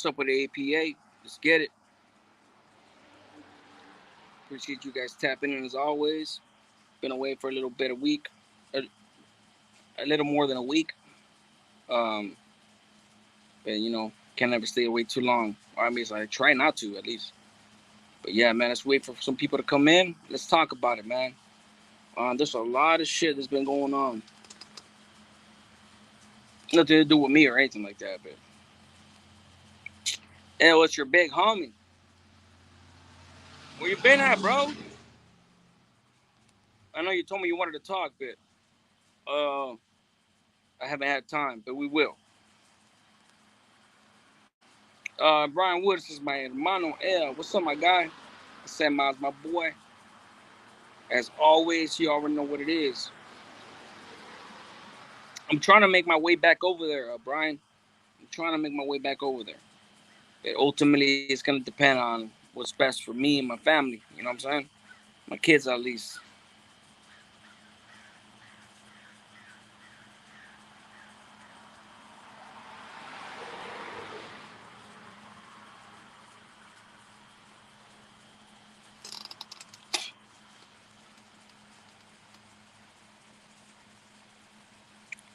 what's up with the APA. Let's get it. Appreciate you guys tapping in as always. Been away for a little bit, a, a little more than a week. Um, but can't never stay away too long. Or I mean, I try not to at least. But yeah, man, let's wait for some people to come in. Let's talk about it, man. There's a lot of shit that's been going on. Nothing to do with me or anything like that, but hey, what's your big homie? Where you been at, bro? I know you told me you wanted to talk, but I haven't had time, but we will. Brian Woods is my hermano L. What's up, my guy? Sam Miles, my boy. As always, you already know what it is. I'm trying to make my way back over there, Brian. I'm trying to make my way back over there. But ultimately, it's going to depend on what's best for me and my family. You know what I'm saying? My kids, at least.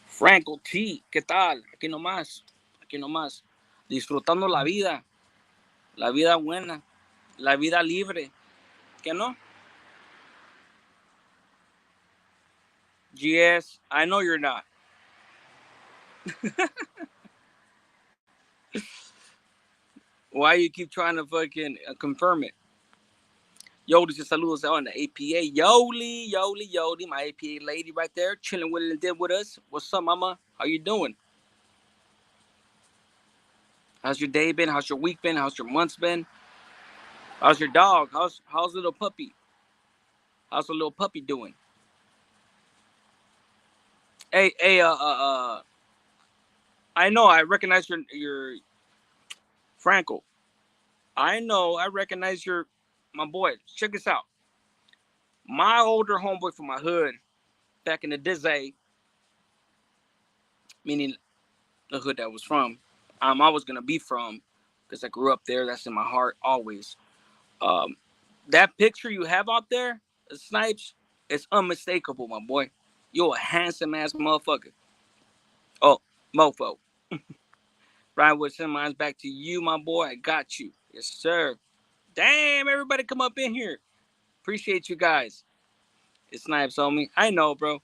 Franco T, ¿qué tal? Aquí nomás. Aquí nomás. Disfrutando la vida buena, la vida libre. ¿Qué no? GS, I know you're not. Why you keep trying to fucking confirm it? Yo, dice saludos on the APA. Yoli, my APA lady right there, chilling with it and with us. What's up, mama? How you doing? How's your day been? How's your week been? How's your months been? How's your dog? How's little puppy? How's the little puppy doing? Hey, I know I recognize your Franco. I recognize my boy. Check this out. My older homeboy from my hood back in the day, meaning the hood that I was from, I was gonna be from, because I grew up there. That's in my heart always. Um, that picture you have out there, the Snipes, it's unmistakable, my boy. You're a handsome ass motherfucker. Oh, mofo. Brian would send mine back to you, my boy. I got you. Yes, sir. Damn, everybody come up in here. Appreciate you guys. It's Snipes, homie. I know, bro.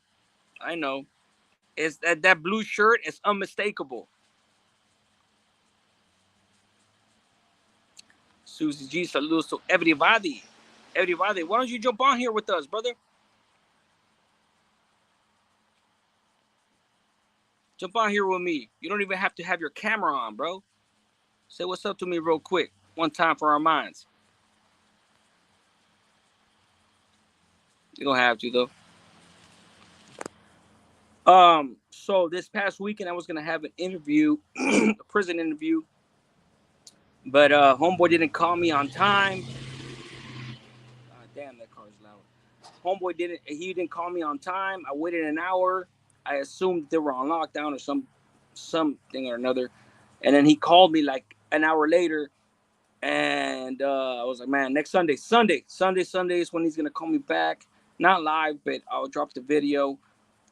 I know. It's that blue shirt is unmistakable. Susie G, saludos to everybody. Everybody, why don't you jump on here with us, brother? Jump on here with me. You don't even have to have your camera on, bro. Say what's up to me real quick. One time for our minds. You don't have to, though. So this past weekend I was gonna have an interview, a prison interview, but homeboy didn't call me on time. Damn, that car's loud. Homeboy didn't call me on time. I waited an hour. I assumed they were on lockdown or something or another, and then he called me like an hour later, and I was like, man, next Sunday is when he's gonna call me back. Not live, but I'll drop the video.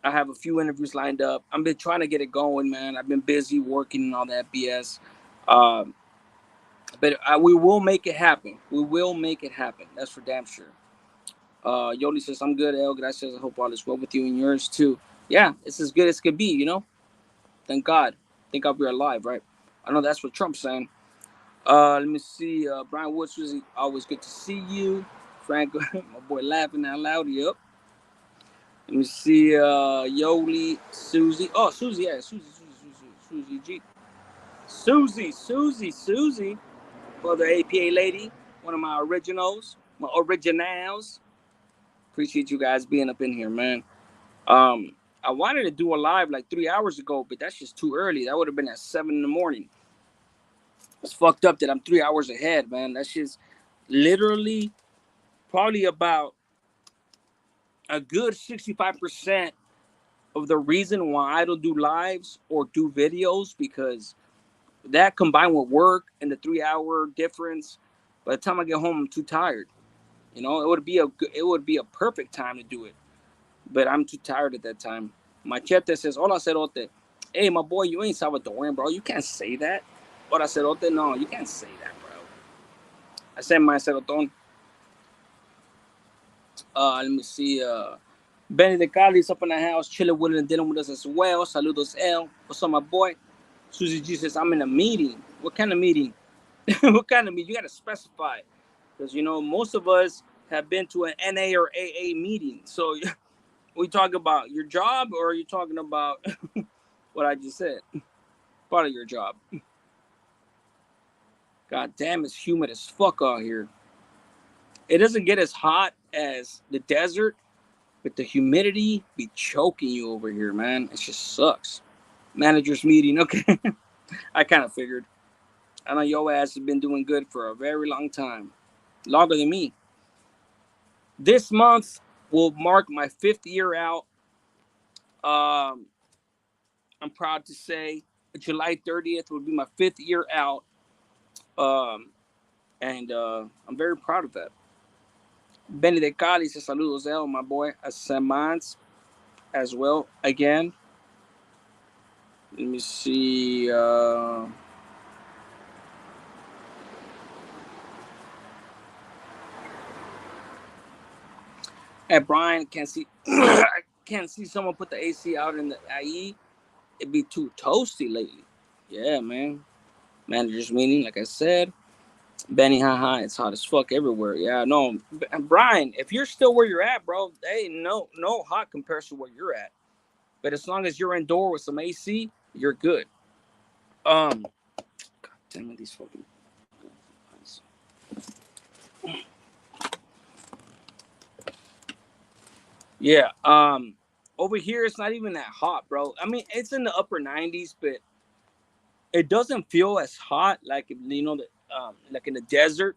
I have a few interviews lined up. I've been trying to get it going, man. I've been busy working and all that BS. Um, but we will make it happen. We will make it happen. That's for damn sure. Yoli says, I'm good, El. Gracias. I hope all is well with you and yours, too. Yeah, it's as good as could be, you know? Thank God. Thank God we're alive, right? I know that's what Trump's saying. Let me see. Brian Woods, always good to see you. Frank, my boy laughing out loud. Yep. Let me see, Yoli, Susie. Oh, Susie, yeah, Susie G. Susie. Mother APA lady, one of my originals, my originals. Appreciate you guys being up in here, man. I wanted to do a live like 3 hours ago, but that's just too early. That would have been at 7 in the morning. It's fucked up that I'm 3 hours ahead, man. That's just literally probably about a good 65% of the reason why I don't do lives or do videos, because That combined with work and the 3 hour difference, by the time I get home, I'm too tired. You know, it would be a perfect time to do it, but I'm too tired at that time. Machete says, "Hola, Cerote." Hey, my boy, you ain't Salvadorian, bro. You can't say that. Hola, Cerote. No, you can't say that, bro. I said my Ceroton. Let me see. Benny the Cali's up in the house, chilling with it and dealing with us as well. Saludos, L. What's up, my boy? Susie G says, I'm in a meeting. What kind of meeting? What kind of meeting? You got to specify. Because, you know, most of us have been to an NA or AA meeting. So we talk about your job, or are you talking about what I just said? Part of your job. God damn, it's humid as fuck out here. It doesn't get as hot as the desert, but the humidity be choking you over here, man. It just sucks. Managers meeting. Okay. I kind of figured. I know your ass has been doing good for a very long time. Longer than me. This month will mark my 5th year out. Um, I'm proud to say July 30th will be my 5th year out. Um, and I'm very proud of that. Benny de Cali says saludos, El, my boy. Semans as well. Again, let me see. At Brian, can't see. I can't see someone put the AC out in the IE. It'd be too toasty lately. Yeah, man. Managers meeting, like I said. Benny, haha, it's hot as fuck everywhere. Yeah, no, Brian, if you're still where you're at, bro, hey, no hot compares to where you're at. But as long as you're indoor with some AC, you're good. God damn it, these fucking. Yeah. Over here it's not even that hot, bro. I mean, it's in the upper 90s, but it doesn't feel as hot like like in the desert.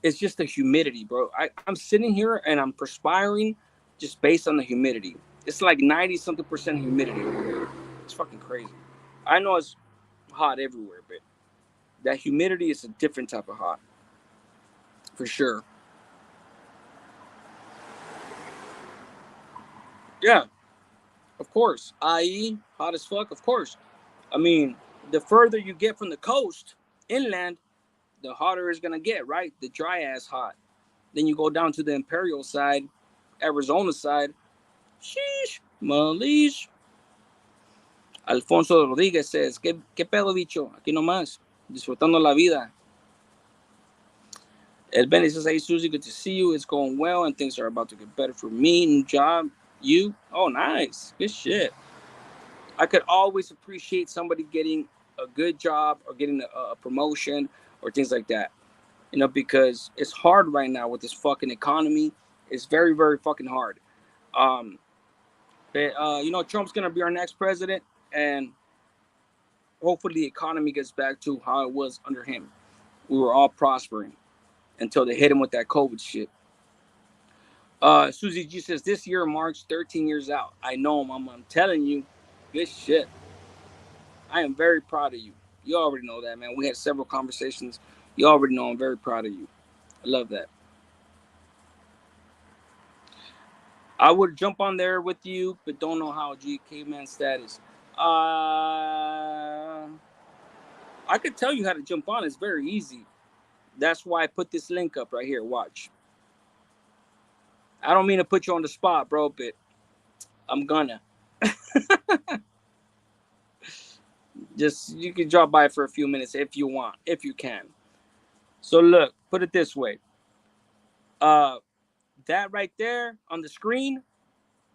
It's just the humidity, bro. I'm sitting here and I'm perspiring just based on the humidity. It's like 90 something percent humidity over here. It's fucking crazy. I know it's hot everywhere, but that humidity is a different type of hot for sure. Yeah, of course. I.e., hot as fuck, of course. I mean, the further you get from the coast inland, the hotter it's gonna get, right? The dry ass hot. Then you go down to the Imperial side, Arizona side. Sheesh, Malish. Alfonso Rodríguez says, ¿Qué pedo, bicho? Aquí nomás, disfrutando la vida. El Benny says, hey, Susie, good to see you. It's going well, and things are about to get better for me. New job, you? Oh, nice. Good shit. I could always appreciate somebody getting a good job or getting a promotion or things like that. You know, because it's hard right now with this fucking economy. It's very, very fucking hard. Um, but, Trump's going to be our next president, and hopefully the economy gets back to how it was under him. We were all prospering until they hit him with that COVID shit. Susie G says, this year marks 13 years out. I know, Mama. I'm telling you, good shit. I am very proud of you. You already know that, man. We had several conversations. You already know I'm very proud of you. I love that. I would jump on there with you, but don't know how. GK man status. I could tell you how to jump on. It's very easy. That's why I put this link up right here. Watch. I don't mean to put you on the spot, bro, but I'm gonna. Just you can drop by for a few minutes if you want, if you can. So look, put it this way. Uh that right there on the screen,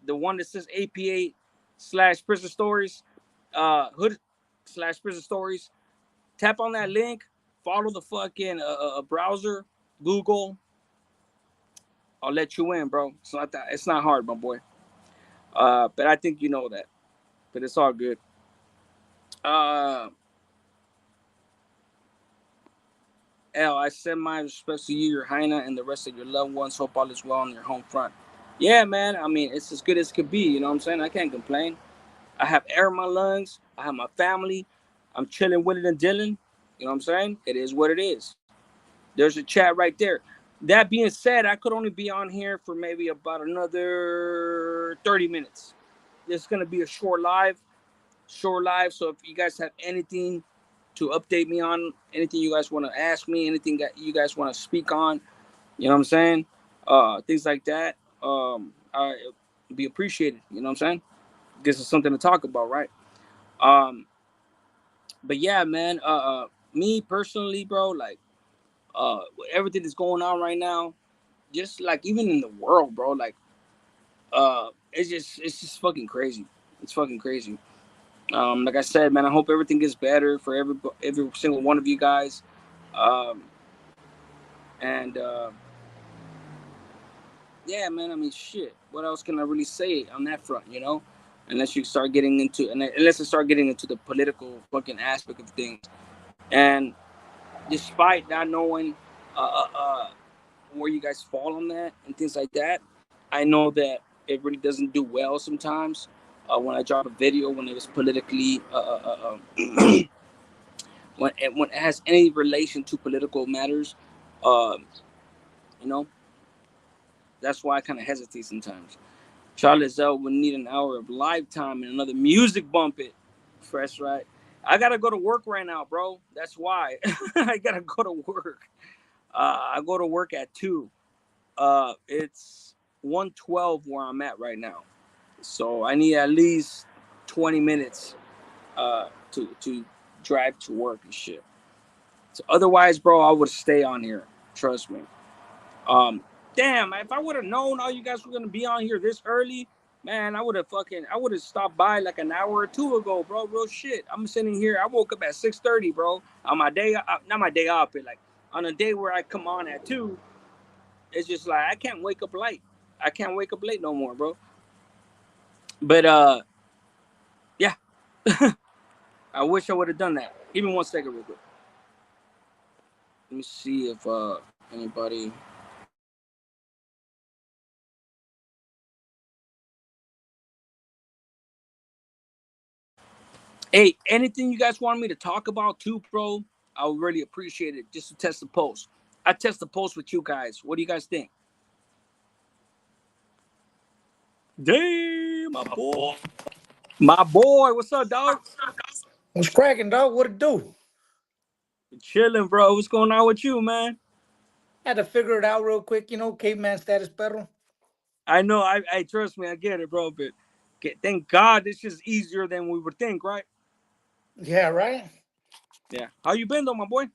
the one that says APA/prison stories, hood/prison stories, tap on that link, follow the fucking browser, Google. I'll let you in, bro. It's not that. It's not hard, my boy. But I think you know that. But it's all good. Uh, I send my respects to you, your Hyena, and the rest of your loved ones. Hope all is well on your home front. Yeah, man. I mean, it's as good as could be. You know what I'm saying? I can't complain. I have air in my lungs. I have my family. I'm chilling with it and Dylan. You know what I'm saying? It is what it is. There's a chat right there. That being said, I could only be on here for maybe about another 30 minutes. This is gonna be a short live. So if you guys have anything to update me on, anything you guys want to ask me, anything that you guys want to speak on, you know what I'm saying? Things like that. I be appreciated. You know what I'm saying? This is something to talk about, right? Um, but yeah, man. Me personally, bro, like, uh, everything that's going on right now, just like even in the world, bro, like, it's just fucking crazy. It's fucking crazy. Like I said, man, I hope everything gets better for every single one of you guys. Um, and yeah, man. I mean, shit. What else can I really say on that front? You know, unless you start getting into, unless I start getting into the political fucking aspect of things. And despite not knowing uh, uh, uh, where you guys fall on that and things like that, I know that it really doesn't do well sometimes. When I drop a video when it was politically when it has any relation to political matters, um, you know, that's why I kind of hesitate sometimes. Charlotte Zell would need an hour of live time and another music bump it. Fresh, right? I gotta go to work right now, bro. That's why I gotta go to work. I go to work at 2. It's 1:12 where I'm at right now, so I need at least 20 minutes to drive to work and shit. So otherwise, bro, I would stay on here. Trust me. Um, Damn, if I would have known all you guys were gonna be on here this early, man, I would have stopped by like an hour or two ago, bro. Real shit. I'm sitting here. I woke up at 6:30, bro. On my day, not my day off, but like on a day where I come on at 2. It's just like I can't wake up late. I can't wake up late no more, bro. But yeah, I wish I would have done that. Give me 1 second, real quick. Let me see if anybody. Hey, anything you guys want me to talk about too, bro? I would really appreciate it. Just to test the post. I test the post with you guys. What do you guys think? Damn, my boy. My boy, what's up, dog? What's cracking, dog? What it do? Chilling, bro. What's going on with you, man? Had to figure it out real quick, caveman status pedal. I know. I trust me. I get it, bro. But thank God, this is easier than we would think, right? Yeah, right? Yeah. How you been, though, my boy?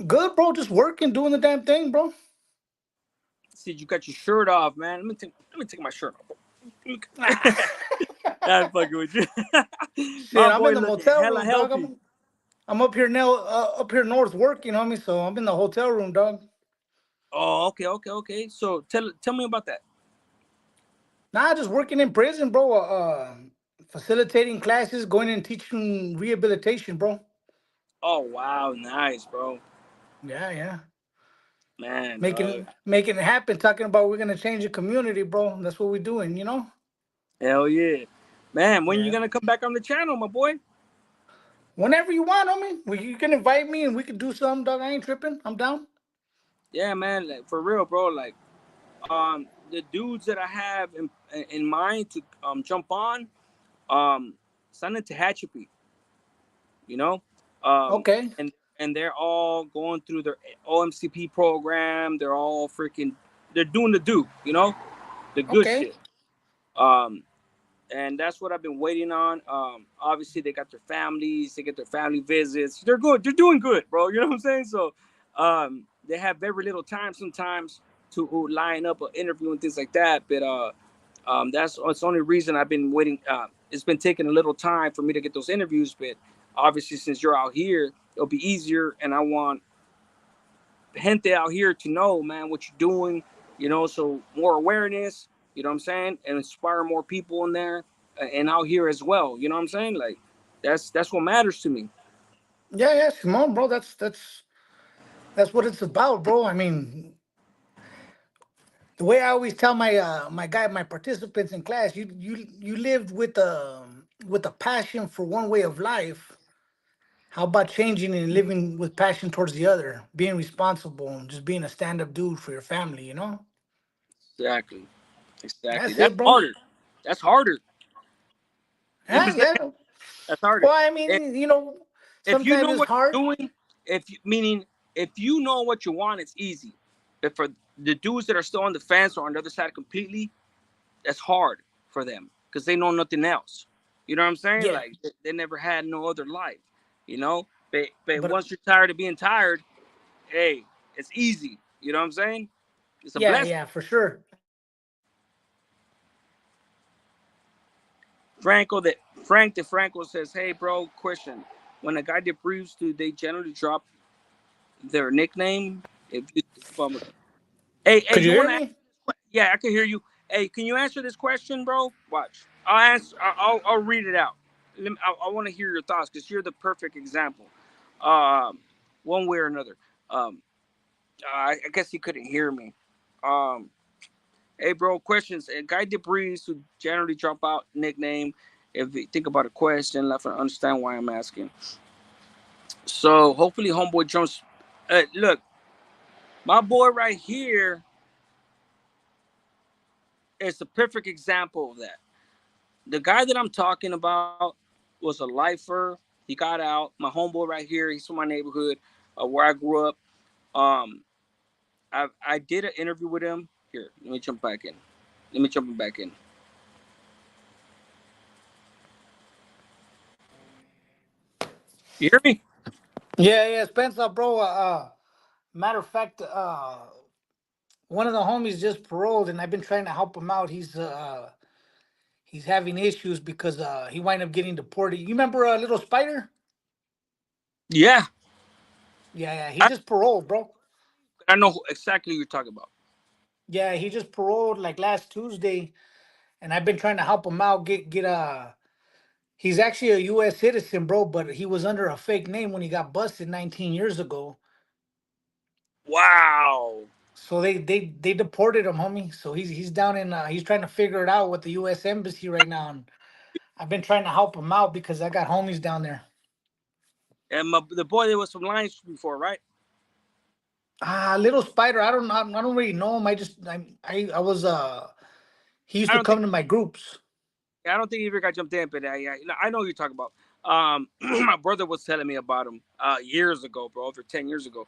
Good, bro. Just working, doing the damn thing, bro. See, you got your shirt off, man. Let me take my shirt off. I'm fucking with you. Shit, My I'm in boy the looking motel hella room, dog. healthy. I'm up here now, up here north working, homie. So I'm in the hotel room, dog. Oh, okay, okay, okay. So tell me about that. Nah, just working in prison, bro. Facilitating classes, going and teaching rehabilitation, bro. Oh wow, nice, bro. Yeah, yeah. Man, dog. Making it happen. Talking about we're gonna change the community, bro. That's what we're doing. Hell yeah. Man, when you Yeah. gonna come back on the channel, my boy? Whenever you want, homie. You can invite me and we can do something, dog. I ain't tripping. I'm down. Yeah, man, like, for real, bro. Like, the dudes that I have in mind to jump on, um, San Tehachapi, you know, um, Okay. and and they're all going through their OMCP program. They're doing the the good Okay. shit. Um, and that's what I've been waiting on. Obviously they got their families, they get their family visits. They're good. They're doing good, bro. You know what I'm saying? So, they have very little time sometimes to line up an interview and things like that. But that's the only reason I've been waiting. It's been taking a little time for me to get those interviews, but obviously since you're out here, it'll be easier. And I want gente out here to know, man, what you're doing, so more awareness, you know what I'm saying, and inspire more people in there and out here as well. You know what I'm saying? Like that's what matters to me. Yeah, yeah, Simone, bro. That's what it's about, bro. I mean, the way I always tell my participants in class, you lived with a passion for one way of life. How about changing and living with passion towards the other, being responsible and just being a stand-up dude for your family, you know? Exactly. Exactly. That's That's it, bro. harder. That's harder. You Yeah, understand? yeah. That's harder. Well, I If mean, if you sometimes know it's what hard. you're doing, meaning if you know what you want, it's easy. But for the dudes that are still on the fence or on the other side completely, that's hard for them because they know nothing else. You know what I'm saying? Yeah, Like they never had no other life. You know, but but once you're tired of being tired, hey, it's easy. You know what I'm saying? It's a yeah, blessing. yeah, for sure. Franco that Frank DeFranco says, "Hey, bro, question: When a guy debriefs, do they generally drop their nickname? If you think about it, hey, Could you you hear want to? me? Yeah, I can hear you. Hey, can you answer this question, bro? Watch. I'll answer. I'll read it out. I want to hear your thoughts because you're the perfect example. Um, one way or another. Um, I guess he couldn't hear me. Um, hey, bro, questions. A guy debris who generally drop out nickname. If you think about a question, left and understand why I'm asking. So hopefully, homeboy jumps. Look, my boy right here is a perfect example of that. The guy that I'm talking about was a lifer. He got out. My homeboy right here. He's from my neighborhood, where I grew up. Um, I did an interview with him. Here, let me jump back in. Let me jump back in. You hear me? Yeah, yeah, Spencer, bro. Matter of fact, one of the homies just paroled, and I've been trying to help him out. He's having issues because he wind up getting deported. You remember Little Spider? Yeah, Yeah, yeah. He I just paroled, bro. I know exactly what you're talking about. Yeah, he just paroled like last Tuesday, and I've been trying to help him out. He's actually a U.S. citizen, bro, but he was under a fake name when he got busted 19 years ago. Wow. So they deported him, homie. So he's down in he's trying to figure it out with the U.S. embassy right now, and I've been trying to help him out because I got homies down there. And the boy that was from Lions before, right? Little Spider, I don't really know him. I was he used I to don't think come to my groups. I don't think he ever got jumped in, but I know who you're talking about. My brother was telling me about him years ago, bro, over 10 years ago.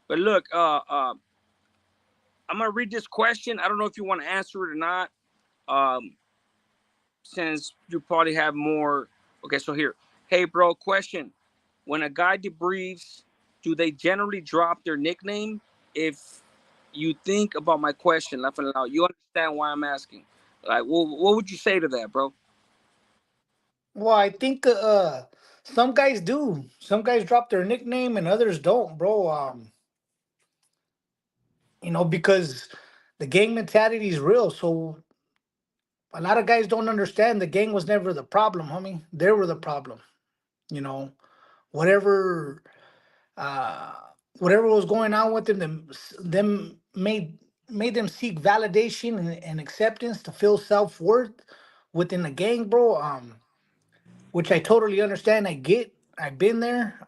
But look, I'm gonna read this question. I don't know if you want to answer it or not. Um, since you probably have more. Okay, so here, hey, bro, question: When a guy debriefs, do they generally drop their nickname? If you think about my question, laughing aloud, you understand why I'm asking. Like, what would you say to that, bro? Well, I think some guys do. Some guys drop their nickname and others don't, bro. Because the gang mentality is real. So a lot of guys don't understand the gang was never the problem, homie. They were the problem. You know, whatever uh whatever was going on with them made them seek validation and acceptance to feel self-worth within the gang, bro. Which I totally understand. I get. I've been there.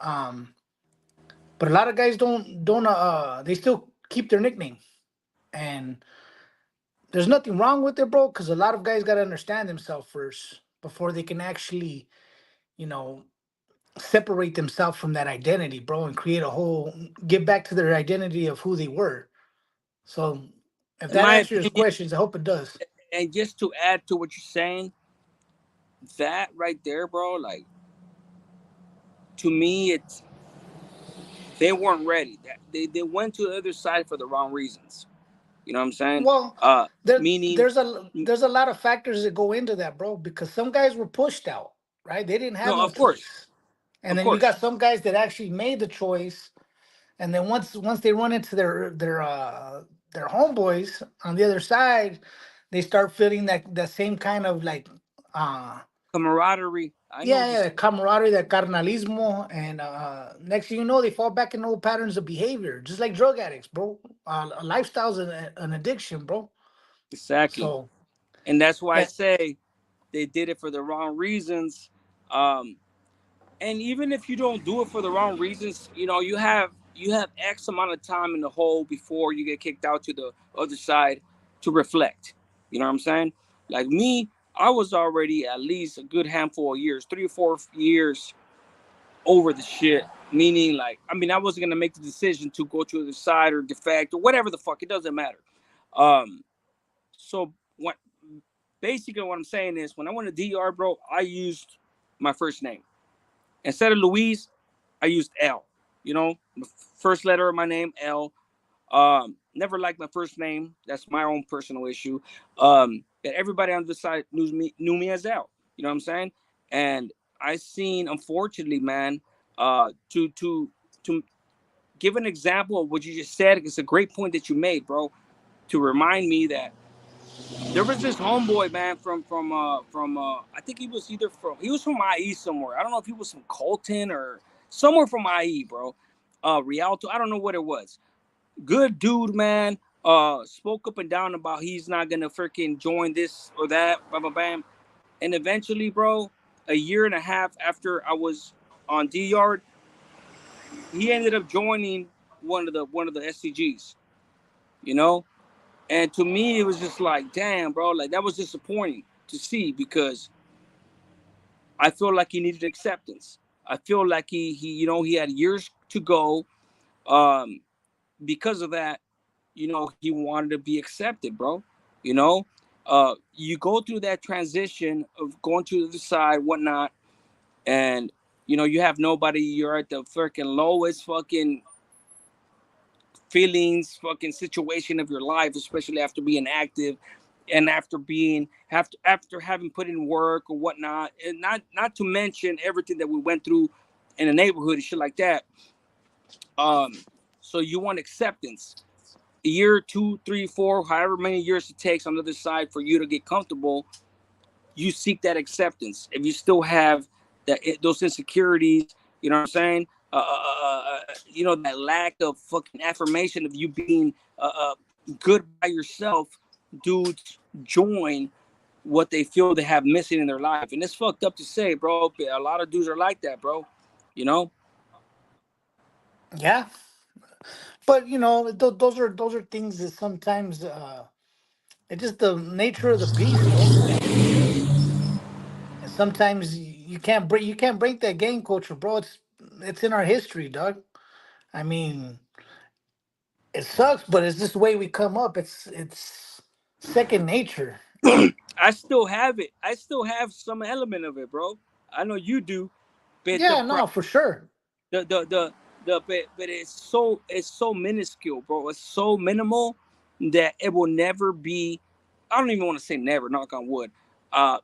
But a lot of guys don't they still keep their nickname. And there's nothing wrong with it, bro, because a lot of guys gotta understand themselves first before they can actually, you know, separate themselves from that identity, bro, and create a whole get back to their identity of who they were. So if In that my answers your opinion, questions, I hope it does. and just to add to what you're saying, that right there, bro, like to me, it's they weren't ready. They went to the other side for the wrong reasons. You know what I'm saying? Well, Meaning, there's a lot of factors that go into that, bro, because some guys were pushed out, right? They didn't have no, no of course, choice. And of then you course. got some guys that actually made the choice, and then once they run into their homeboys on the other side, they start feeling that same kind of like uh Camaraderie. I know what you're yeah, saying. yeah, camaraderie, that carnalismo, and next thing you know, they fall back in old patterns of behavior, just like drug addicts, bro. A lifestyle's an addiction, bro. Exactly. So And that's why I yeah, say they did it for the wrong reasons. Um, And even if you don't do it for the wrong reasons, you have X amount of time in the hole before you get kicked out to the other side to reflect. You know what I'm saying? Like me, I was already at least a good handful of years, 3 or 4 years over the shit. Meaning, like, I mean, I wasn't gonna make the decision to go to the other side or defect or whatever the fuck. It doesn't matter. Um, so what? Basically, what I'm saying is, when I went to DR, bro, I used my first name instead of Louise. I used L. You know, the first letter of my name, L. Never liked my first name. That's my own personal issue. But everybody on this side knew me as L. You know what I'm saying? And I seen, unfortunately, man, to give an example of what you just said. It's a great point that you made, bro. To remind me that there was this homeboy, man, from I think he was from IE somewhere. I don't know if he was from Colton or somewhere from IE, bro. Rialto, I don't know what it was. Good dude, man. Spoke up and down about he's not gonna freaking join this or that, bam, bam, bam. And eventually, bro, a year and a half after I was on D Yard, he ended up joining one of the SCGs. You know, and to me, it was just like, damn, bro, like that was disappointing to see because I feel like he needed acceptance. I feel like he had years to go. Um, because of that, he wanted to be accepted, bro. You know, you go through that transition of going to the side, whatnot, and you have nobody. You're at the freaking lowest fucking feelings, fucking situation of your life, especially after being active and after having put in work or whatnot, and not to mention everything that we went through in the neighborhood and shit like that. Um, so you want acceptance. A year, 2, 3, 4, however many years it takes on the other side for you to get comfortable, you seek that acceptance. If you still have those insecurities, you know what I'm saying? That lack of fucking affirmation of you being good by yourself, dudes join what they feel they have missing in their life. And it's fucked up to say, bro, but a lot of dudes are like that, bro. You know? Yeah, but those are things that sometimes it's just the nature of the beast, bro. And sometimes you can't break that game culture, bro. It's in our history, dog. I mean, it sucks, but it's just the way we come up. It's second nature. I still have it. I still have some element of it, bro. I know you do. But Yeah, no, for sure. but it's so minuscule, bro. It's so minimal that it will never be. I don't even want to say never. Knock on wood. Uh,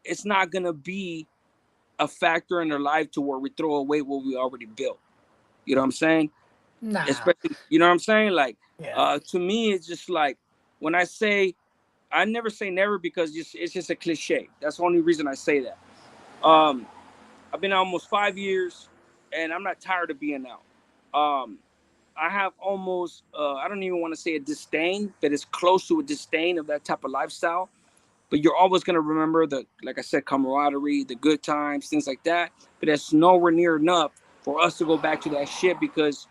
it's not gonna be a factor in their life to where we throw away what we already built. You know what I'm saying? Nah. Especially, you know what I'm saying? Like, Yeah. to me, it's just like when I never say never because it's just a cliche. That's the only reason I say that. Um, I've been out almost 5 years, and I'm not tired of being out. Um, I have almost I don't even want to say a disdain, but it's close to a disdain of that type of lifestyle. But you're always gonna remember the, like I said, camaraderie, the good times, things like that. But that's nowhere near enough for us to go back to that shit because,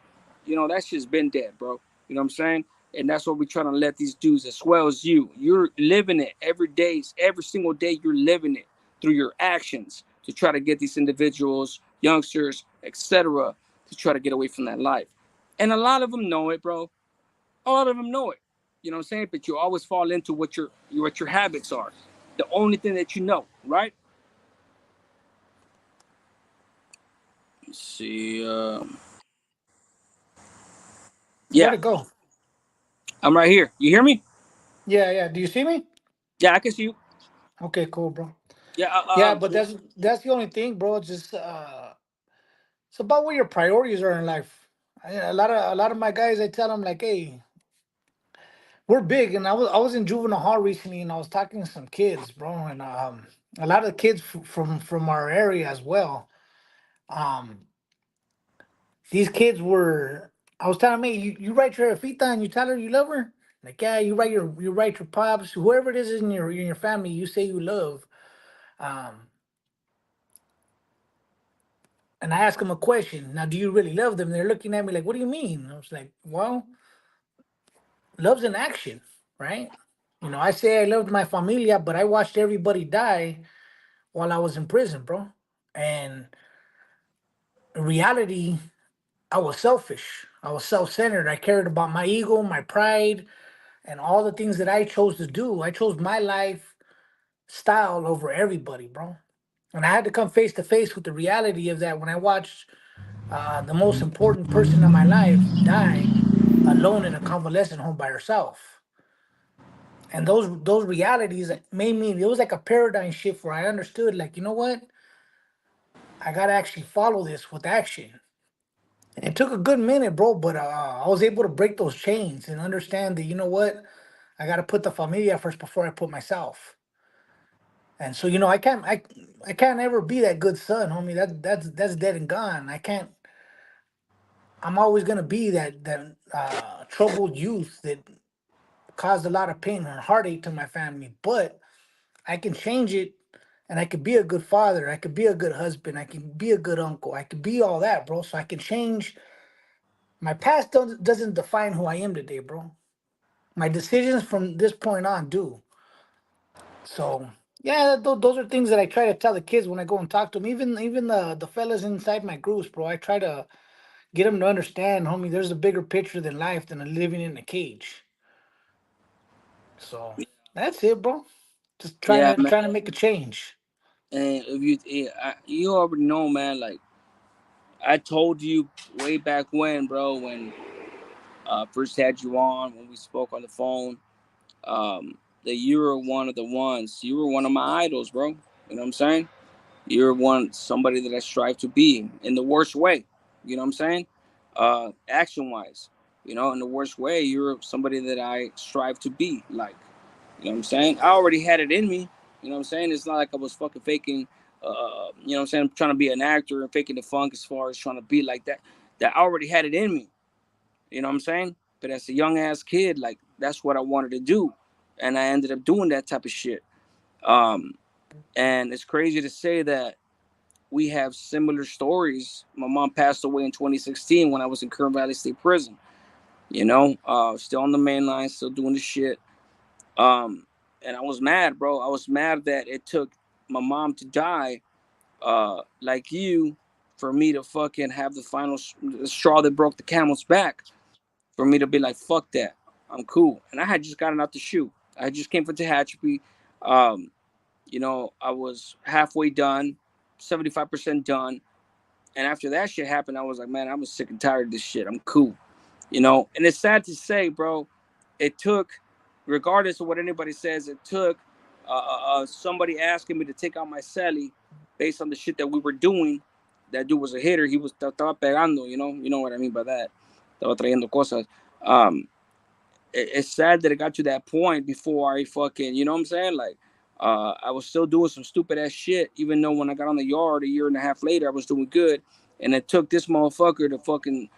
that shit's been dead, bro. You know what I'm saying? And that's what we're trying to let these dudes as well as you. You're living it every day, every single day. You're living it through your actions to try to get these individuals, youngsters, etc., to try to get away from that life. And a lot of them know it, bro. A lot of them know it. You know what I'm saying? But you always fall into what your habits are. The only thing that you know, right? Let's see. Where'd Yeah, it go? I'm right here. You hear me? Yeah, yeah. Do you see me? Yeah, I can see you. Okay, cool, bro. Yeah. Yeah, but that's the only thing, bro. It's just it's about what your priorities are in life. A lot of my guys, I tell them like, hey, we're big, and I was in juvenile hall recently, and I was talking to some kids, bro, and a lot of kids from our area as well. Um, these kids were. I was telling me, you write your Fita and you tell her you love her. Like, yeah, you write your pops, whoever it is in your family, you say you love. Um, And I ask them a question. Now, do you really love them? They're looking at me like, what do you mean? I was like, well, love's an action, right? I say I loved my familia, but I watched everybody die while I was in prison, bro. And in reality, I was selfish. I was self-centered. I cared about my ego, my pride, and all the things that I chose to do. I chose my life style over everybody, bro. And I had to come face to face with the reality of that when I watched the most important person in my life die alone in a convalescent home by herself. And those realities made me. It was like a paradigm shift where I understood, like, you know what, I gotta actually follow this with action. And it took a good minute, bro, but I was able to break those chains and understand that, you know what, I gotta put the familia first before I put myself. And so, I can't ever be that good son, homie. That's dead and gone. I can't. I'm always gonna be that troubled youth that caused a lot of pain and heartache to my family. But I can change it, and I could be a good father. I could be a good husband. I can be a good uncle. I could be all that, bro. So I can change. My past doesn't define who I am today, bro. My decisions from this point on do. So yeah, those are things that I try to tell the kids when I go and talk to them. Even the fellas inside my groups, bro. I try to get them to understand, homie. There's a bigger picture than life than living in a cage. So that's it, bro. Just trying Yeah, to man. trying to make a change. And if you, you already know, man. Like I told you way back when, bro, when first had you on, when we spoke on the phone, that you were one of the ones. You were one of my idols, bro. You know what I'm saying? You're somebody that I strive to be in the worst way. You know what I'm saying? Action wise, in the worst way, you're somebody that I strive to be like. You know what I'm saying? I already had it in me. You know what I'm saying? It's not like I was fucking faking. You know what I'm saying? I'm trying to be an actor and faking the funk as far as trying to be like that. That I already had it in me. You know what I'm saying? But as a young ass kid, like that's what I wanted to do, and I ended up doing that type of shit. Um, and it's crazy to say that we have similar stories. My mom passed away in 2016 when I was in Kern Valley State Prison. Still on the main line, still doing the shit. Um, and I was mad, bro. I was mad that it took my mom to die, like you, for me to fucking have the final straw that broke the camel's back. For me to be like, fuck that, I'm cool. And I had just gotten out the shoe. I just came from Tehachapi. Um, I was halfway done, 75% done. And after that shit happened, I was like, man, I was sick and tired of this shit. I'm cool. And it's sad to say, bro, it took, regardless of what anybody says, it took somebody asking me to take out my celly based on the shit that we were doing. That dude was a hitter. He was estaba pegando, you know what I mean by that. Estaba trayendo cosas. Um, it's sad that it got to that point before I fucking, you know what I'm saying? Like, I was still doing some stupid ass shit, even though when I got on the yard a year and a half later, I was doing good. And it took this motherfucker to fucking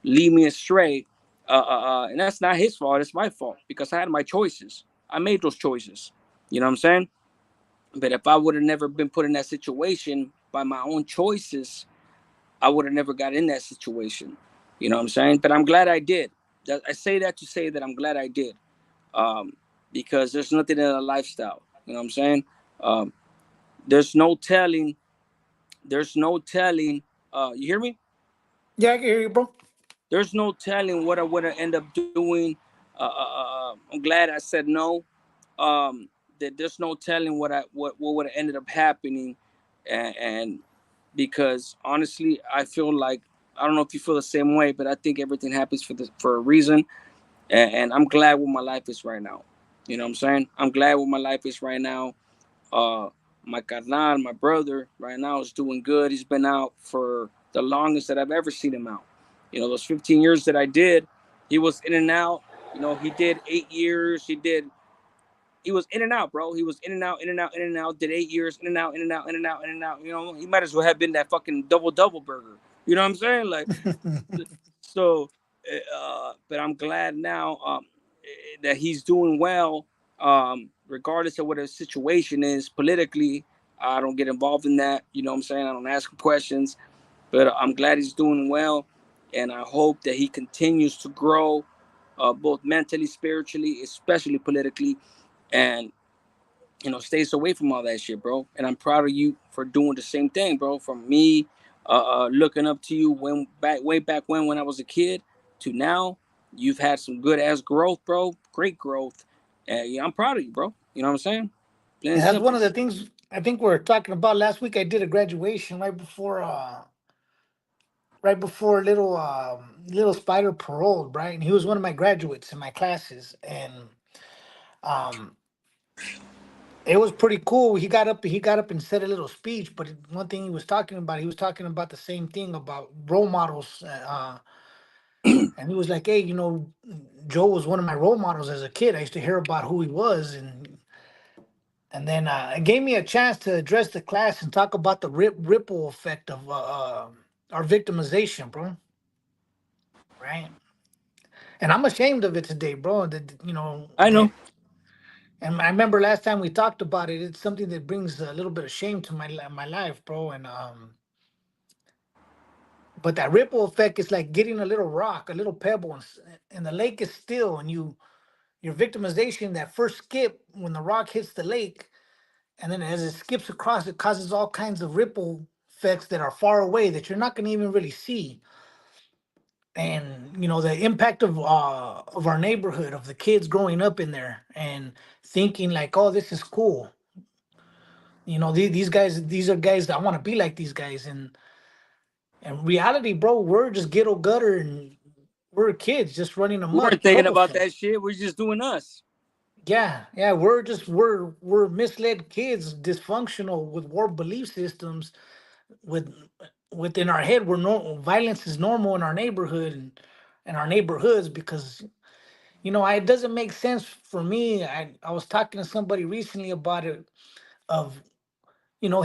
lead me astray. And that's not his fault. It's my fault because I had my choices. I made those choices. You know what I'm saying? But if I would have never been put in that situation by my own choices, I would have never got in that situation. You know what I'm saying? But I'm glad I did. I say that to say that I'm glad I did, um, because there's nothing in a lifestyle. You know what I'm saying? Um, there's no telling. There's no telling. You hear me? Yeah, I can hear you, bro. There's no telling what I would have end up doing. I'm glad I said no. That there's no telling what would have ended up happening, and because honestly, I feel like I don't know if you feel the same way, but I think everything happens for a reason, and I'm glad where my life is right now. You know what I'm saying? I'm glad where my life is right now. Uh, my carnal, my brother, right now is doing good. He's been out for the longest that I've ever seen him out. Those 15 years that I did, he was in and out. He did 8 years. He was in and out, bro. He was in and out, in and out, in and out. Did 8 years, in and out, in and out, in and out, in and out. He might as well have been that fucking double burger. You know what I'm saying? Like, so, but I'm glad now that he's doing well. Regardless of what his situation is politically, I don't get involved in that. You know what I'm saying? I don't ask him questions. But I'm glad he's doing well, and I hope that he continues to grow, both mentally, spiritually, especially politically, and stays away from all that shit, bro. And I'm proud of you for doing the same thing, bro. From me, looking up to you way back when I was a kid to now, you've had some good ass growth, bro. Great growth, and yeah, I'm proud of you, bro. You know what I'm saying? Plain and And that's one simple. of the things I think we are talking about last week. I did a graduation right before little Spider paroled, right? And he was one of my graduates in my classes, and um it was pretty cool. He got up and said a little speech, but one thing he was talking about the same thing about role models. And he was like, "Hey, Joe was one of my role models as a kid. I used to hear about who he was, and then it gave me a chance to address the class and talk about the ripple effect of our victimization, bro. Right? And I'm ashamed of it today, bro. That I know. and I remember last time we talked about it. It's something that brings a little bit of shame to my life, bro. And but that ripple effect is like getting a little rock, a little pebble, and the lake is still, and your victimization, that first skip when the rock hits the lake, and then as it skips across, it causes all kinds of ripple effects that are far away that you're not going to even really see. And the impact of our neighborhood, of the kids growing up in there and thinking like, oh, this is cool. These guys, these are guys that I want to be like these guys. And reality, bro, we're just ghetto gutter, and we're kids just running We weren't amok, thinking about troublesome. that shit. We're just doing us. Yeah, yeah, we're misled kids, dysfunctional with warped belief systems. With within our head, we're normal. Violence is normal in our neighborhood and our neighborhoods because it doesn't make sense for me. I was talking to somebody recently about it, of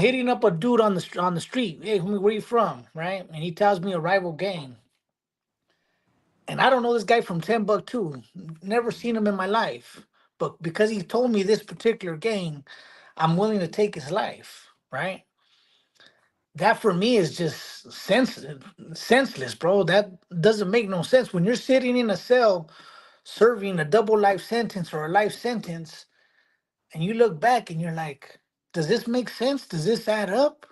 hitting up a dude on the street. Hey, homie, where you from? Right, and he tells me a rival gang, and I don't know this guy from Timbuktu. Never seen him in my life, but because he told me this particular gang, I'm willing to take his life. Right, that for me is just senseless, bro. That doesn't make no sense. When you're sitting in a cell serving a double life sentence or a life sentence, and you look back and you're like, does this make sense? Does this add up?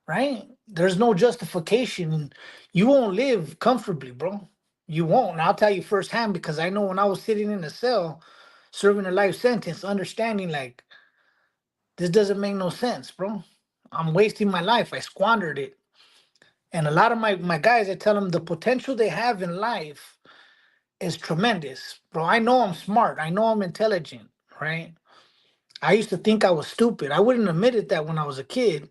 Right? There's no justification. You won't live comfortably, bro. You won't. And I'll tell you firsthand because I know when I was sitting in a cell serving a life sentence, understanding like this doesn't make no sense, bro. I'm wasting my life. I squandered it. And a lot of my guys, I tell them the potential they have in life is tremendous, bro. I know I'm smart. I know I'm intelligent, right? I used to think I was stupid. I wouldn't admit it that when I was a kid,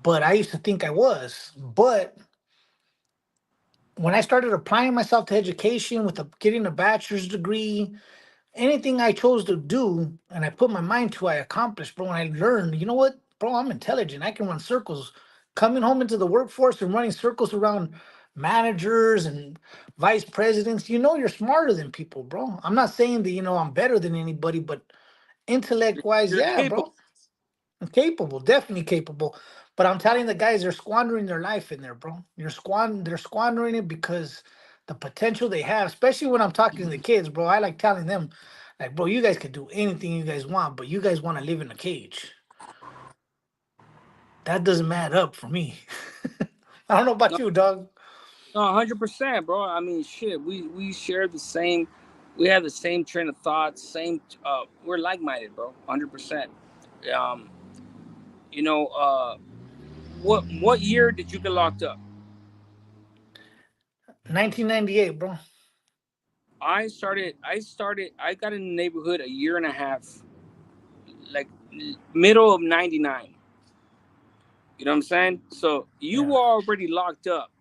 but I used to think I was. But when I started applying myself to education getting a bachelor's degree, anything I chose to do and I put my mind to, I accomplished, bro. And I learned, you know what, bro, I'm intelligent. I can run circles. Coming home into the workforce and running circles around managers and vice presidents, you're smarter than people, bro. I'm not saying that, I'm better than anybody, but intellect wise, You're yeah, capable. bro. I'm capable, definitely capable. But I'm telling the guys they're squandering their life in there, bro. They're squandering it because the potential they have, especially when I'm talking to the kids, bro. I like telling them, like, bro, you guys could do anything you guys want, but you guys want to live in a cage. That doesn't add up for me. I don't know about No, you, dog. no, 100%, bro. I mean, shit. We share the same. We have the same train of thought. Same. We're like minded, bro. 100%. Um, you know, what year did you get locked up? 1998, bro. I got in the neighborhood a year and a half, like middle of '99. You know what I'm saying? So you Yeah. were already locked up.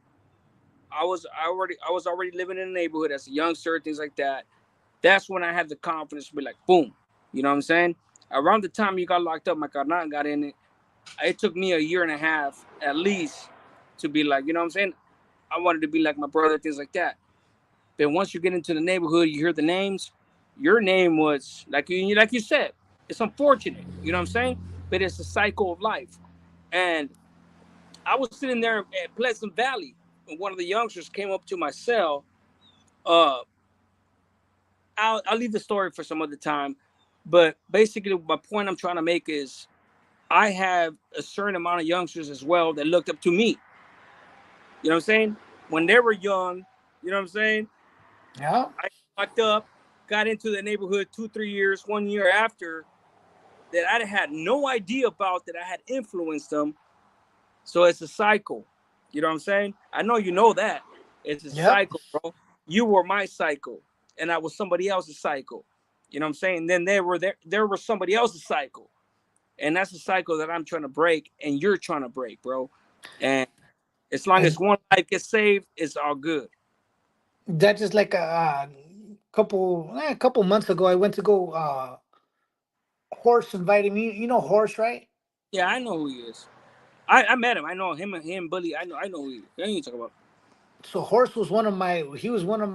I was already living in the neighborhood as a youngster, things like that. That's when I had the confidence to be like, boom. You know what I'm saying? Around the time you got locked up, my carnal got in it. It took me a year and a half at least to be like, you know what I'm saying? I wanted to be like my brother, things like that. But once you get into the neighborhood, you hear the names. Your name was like you said. It's unfortunate, you know what I'm saying? But it's a cycle of life, and I was sitting there at Pleasant Valley, and one of the youngsters came up to my cell. Uh, I'll leave the story for some other time, but basically, my point I'm trying to make is I have a certain amount of youngsters as well that looked up to me. You know what I'm saying? When they were young, you know what I'm saying? Yeah. I locked up, got into the neighborhood 2, 3 years, 1 year after that I had no idea about that I had influenced them. So it's a cycle. You know what I'm saying? I know you know that. It's a Yep. cycle, bro. You were my cycle, and I was somebody else's cycle. You know what I'm saying? Then there was somebody else's cycle. And that's a cycle that I'm trying to break and you're trying to break, bro. And as long as And one life gets saved, it's all good. that just like a couple months ago, I went to go. Horse invited me. You know Horse, right? Yeah, I know who he is. I met him. I know him, Bully. I know who he is. I ain't talking about. So Horse was one of my. He was one of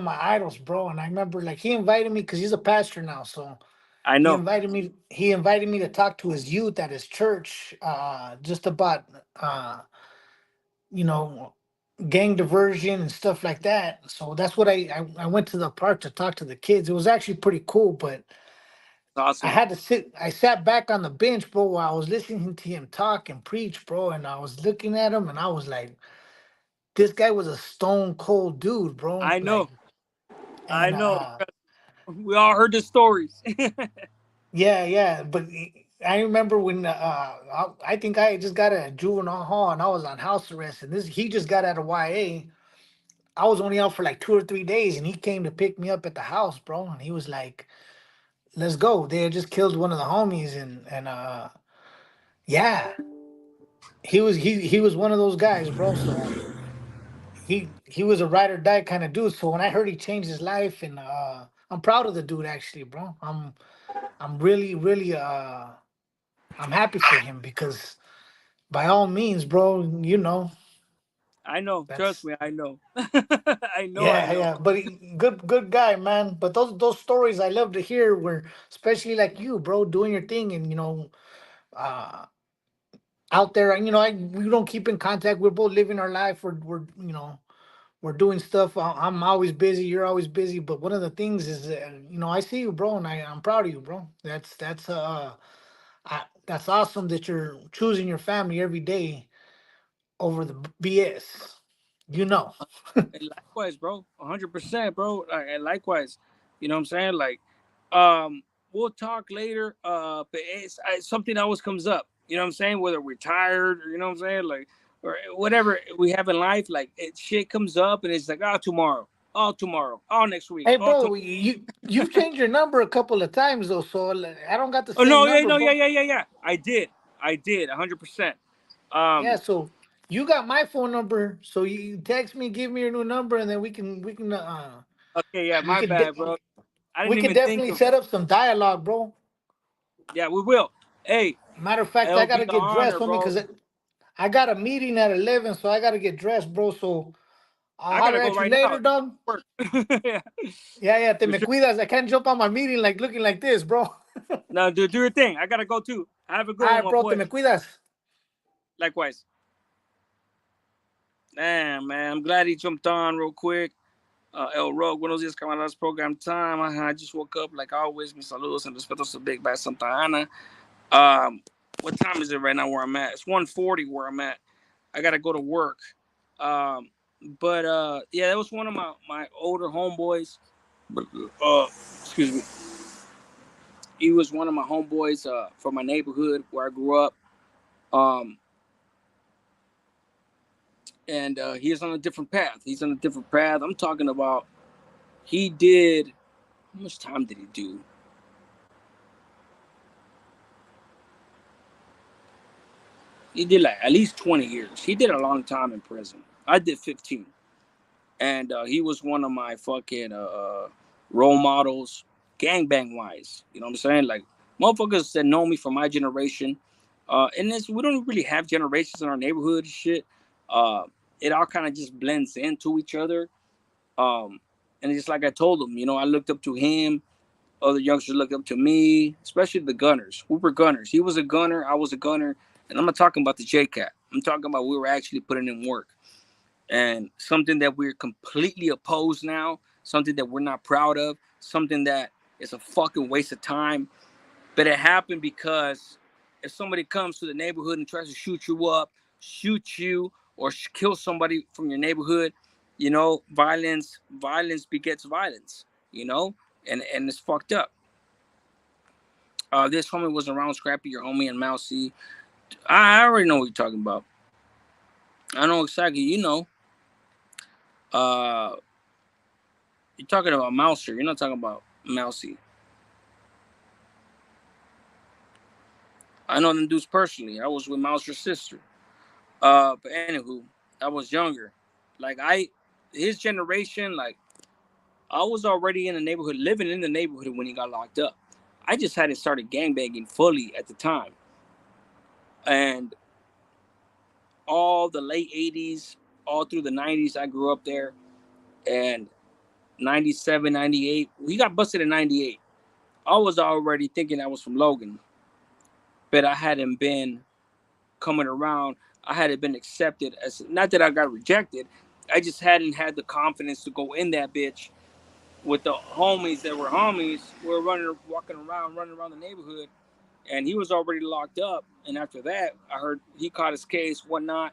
my idols, bro. And I remember like he invited me because he's a pastor now. So I he know. invited me. He invited me to talk to his youth at his church, just about you know gang diversion and stuff like that. So that's what I went to the park to talk to the kids. It was actually pretty cool, but It's awesome. I sat back on the bench, bro, while I was listening to him talk and preach, bro. And I was looking at him and I was like, this guy was a stone cold dude, bro. I know. Like, I and know. We all heard the stories. yeah, yeah. But I remember when I think I just got out of juvenile hall and I was on house arrest. And this he just got out of YA. I was only out for like 2 or 3 days, and he came to pick me up at the house, bro. And he was like, "Let's go." They had just killed one of the homies, and yeah, he was one of those guys, bro. So he was a ride or die kind of dude. So when I heard he changed his life, and I'm proud of the dude actually, bro. I'm really I'm happy for him because by all means, bro, I know. Trust that's me. I know. I know. I yeah, know. yeah. But good guy, man. But those stories I love to hear where especially like you, bro, doing your thing and uh out there, we don't keep in contact. We're both living our life. We're doing stuff. I'm always busy. You're always busy. But one of the things is, I see you, bro, and I'm proud of you, bro. That's awesome that you're choosing your family every day over the BS. You know. And likewise, bro. 100%, bro. And likewise, you know what I'm saying? We'll talk later. But it's something that always comes up. You know what I'm saying? Whether we're tired or you know what I'm saying, like or whatever we have in life, like shit comes up and it's like, tomorrow, next week, Hey, tomorrow. bro, you've changed your number a couple of times though, so like, I don't got the Oh same no, yeah, number, no, yeah, bro. yeah, yeah, yeah. I did, 100%. Yeah, Um, so you got my phone number, so you text me, give me your new number, and then okay, yeah, we my could bad, bro. I we didn't could even think definitely of. set up some dialogue, bro. Yeah, we will. Hey, Matter of fact, I it'll be gotta an get dressed, honor, homie, bro. because I got a meeting at 11, so I gotta get dressed, bro. So I'll I gotta holler go at you right now. later, dog. Work. Yeah, Yeah, yeah, te for me sure. cuidas. I can't jump on my meeting like looking like this, bro. All Now, do your thing. I gotta go too. Have a good one, right, my bro, te boy. me cuidas. Likewise. Damn, man. I'm glad he jumped on real quick. El Rogue, buenos días, camaradas. Program time. I just woke up like always. Mis saludos and respetos to Big Bad Santa Ana. What time is it right now where I'm at? It's 1:40 where I'm at. I gotta go to work. Um, but yeah, that was one of my older homeboys. Excuse me. He was one of my homeboys from my neighborhood where I grew up. Um, and he's on a different path. He's on a different path. I'm talking about he did. How much time did he do? He did like at least 20 years. He did a long time in prison. I did 15. And he was one of my fucking role models, gangbang wise. You know what I'm saying? Like motherfuckers that know me from my generation. And this we don't really have generations in our neighborhood and shit. Uh, it all kind of just blends into each other. And it's like I told him, I looked up to him. Other youngsters looked up to me, especially the gunners. We were gunners. He was a gunner. I was a gunner. And I'm not talking about the JCAT. I'm talking about we were actually putting in work. And something that we're completely opposed now, something that we're not proud of, something that is a fucking waste of time. But it happened because if somebody comes to the neighborhood and tries to shoot you up, shoot you, or kill somebody from your neighborhood, violence begets violence, and it's fucked up. This homie was around Scrappy, your homie, and Mousy. I already know what you're talking about. I know exactly. Uh, you're talking about Mouser. You're not talking about Mousy. I know them dudes personally. I was with Mouser's sister. But anywho, I was younger. Like his generation, like I was already in the neighborhood, living in the neighborhood when he got locked up. I just hadn't started gangbanging fully at the time, and all the late '80s, all through the '90s, I grew up there, and '97, '98, we got busted in '98. I was already thinking I was from Logan, but I hadn't been coming around. I hadn't been accepted as, not that I got rejected. I just hadn't had the confidence to go in that bitch with the homies that were homies. We were running around the neighborhood, and he was already locked up. And after that, I heard he caught his case, whatnot.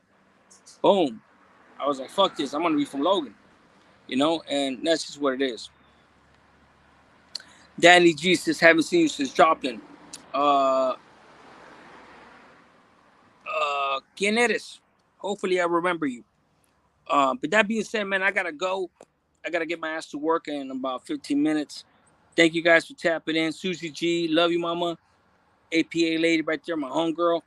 Boom. I was like, fuck this. I'm gonna be from Logan, and that's just what it is. Danny G says, haven't seen you since Joplin. Uh, ¿Quién eres? Hopefully, I remember you. But that being said, man, I gotta go. I gotta get my ass to work in about 15 minutes. Thank you guys for tapping in. Susie G, love you, mama. APA lady right there, my homegirl.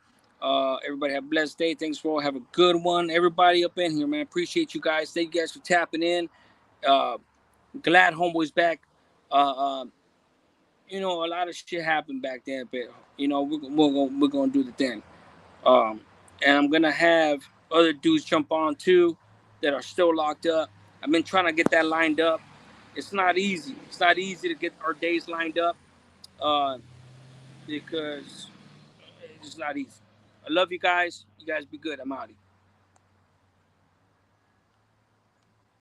Everybody have a blessed day. Thanks for all. Have a good one. Everybody up in here, man. Appreciate you guys. Thank you guys for tapping in. Uh, Glad Homeboy's back. Uh, uh, a lot of shit happened back then, but we're gonna do the thing. Um, and I'm gonna have other dudes jump on too that are still locked up. I've been trying to get that lined up. It's not easy. It's not easy to get our days lined up uh, because it's just not easy. I love you guys. You guys be good. I'm out.